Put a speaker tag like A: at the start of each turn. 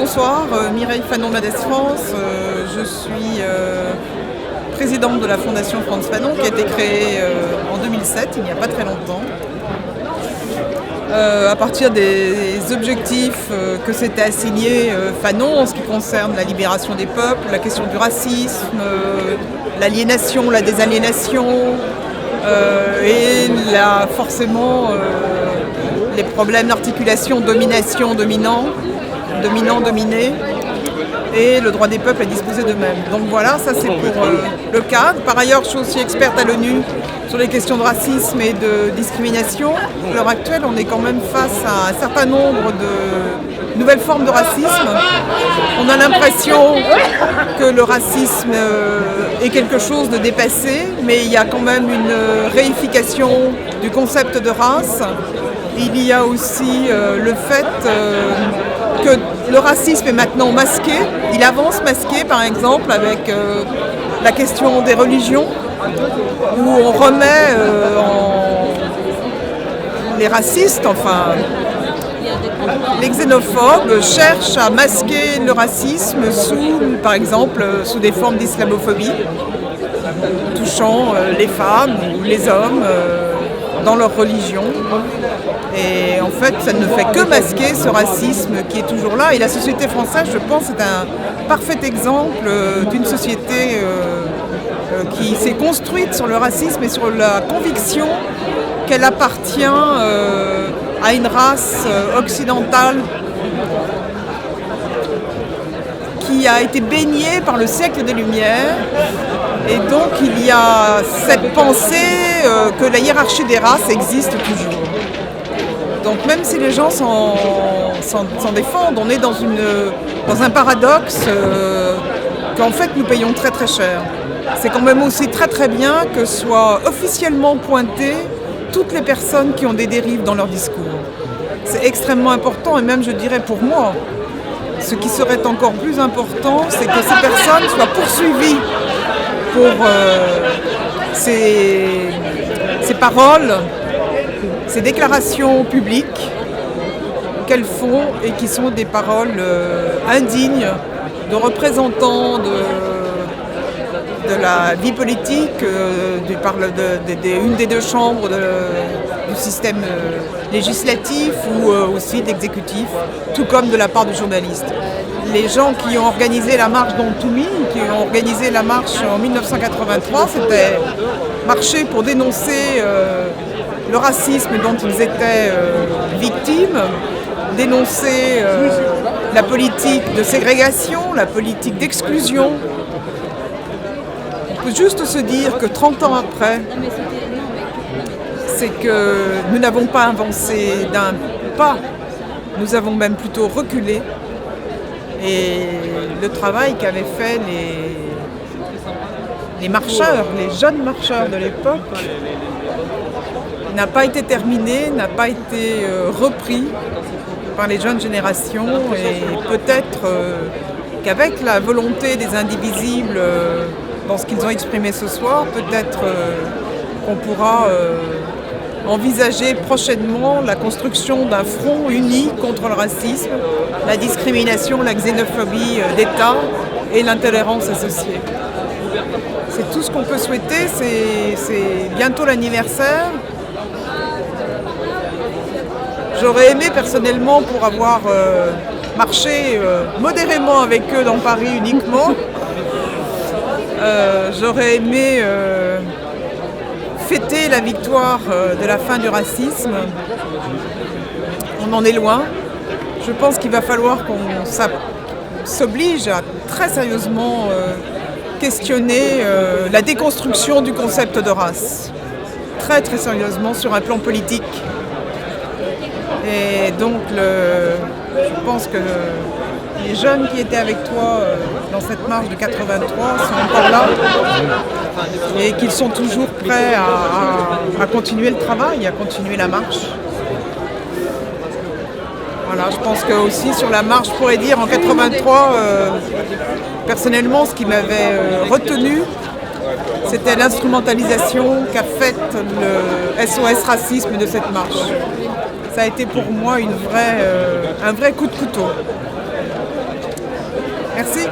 A: Bonsoir, Mireille Fanon-Madès France. Je suis présidente de la Fondation Frantz Fanon qui a été créée en 2007, il n'y a pas très longtemps. À partir des objectifs que s'était assigné Fanon en ce qui concerne la libération des peuples, la question du racisme, l'aliénation, la désaliénation et forcément les problèmes d'articulation domination-dominant, dominant-dominé et le droit des peuples à disposer d'eux-mêmes. Donc voilà, ça c'est pour le cadre. Par ailleurs, je suis aussi experte à l'ONU sur les questions de racisme et de discrimination. À l'heure actuelle, on est quand même face à un certain nombre de nouvelles formes de racisme. On a l'impression que le racisme est quelque chose de dépassé, mais il y a quand même une réification du concept de race. Il y a aussi le fait que le racisme est maintenant masqué. Il avance masqué, par exemple, avec la question des religions, où on remet les racistes, enfin les xénophobes, cherchent à masquer le racisme par exemple, sous des formes d'islamophobie, touchant les femmes ou les hommes dans leur religion. Et en fait, ça ne fait que masquer ce racisme qui est toujours là. Et la société française, je pense, est un parfait exemple d'une société qui s'est construite sur le racisme et sur la conviction qu'elle appartient à une race occidentale qui a été baignée par le siècle des Lumières. Et donc il y a cette pensée que la hiérarchie des races existe toujours. Donc même si les gens s'en défendent, on est dans un paradoxe qu'en fait nous payons très très cher. C'est quand même aussi très très bien que soient officiellement pointées toutes les personnes qui ont des dérives dans leur discours. C'est extrêmement important et même je dirais pour moi, ce qui serait encore plus important, c'est que ces personnes soient poursuivies pour ces paroles, ces déclarations publiques qu'elles font et qui sont des paroles indignes de représentants de la vie politique, une des deux chambres du système législatif ou aussi d'exécutif, tout comme de la part de journalistes. Les gens qui ont organisé la marche d'Ontoumi, qui ont organisé la marche en 1983, c'était marcher pour dénoncer le racisme dont ils étaient victimes, dénoncer la politique de ségrégation, la politique d'exclusion. On peut juste se dire que 30 ans après, c'est que nous n'avons pas avancé d'un pas, nous avons même plutôt reculé. Et le travail qu'avaient fait les marcheurs, les jeunes marcheurs de l'époque, n'a pas été terminé, n'a pas été repris par les jeunes générations. Et peut-être qu'avec la volonté des indivisibles dans ce qu'ils ont exprimé ce soir, peut-être qu'on pourra envisager prochainement la construction d'un front uni contre le racisme, la discrimination, la xénophobie d'État et l'intolérance associée. C'est tout ce qu'on peut souhaiter, c'est bientôt l'anniversaire. J'aurais aimé personnellement pour avoir marché modérément avec eux dans Paris uniquement. J'aurais aimé fêter la victoire de la fin du racisme. On en est loin. Je pense qu'il va falloir qu'on s'oblige à très sérieusement questionner la déconstruction du concept de race. Très très sérieusement sur un plan politique. Et donc je pense que les jeunes qui étaient avec toi dans cette marche de 83 sont encore là et qu'ils sont toujours prêts à continuer le travail, à continuer la marche. Voilà, je pense que aussi sur la marche, je pourrais dire en 83, personnellement, ce qui m'avait retenu, c'était l'instrumentalisation qu'a faite le SOS Racisme de cette marche. Ça a été pour moi un vrai coup de couteau. Merci.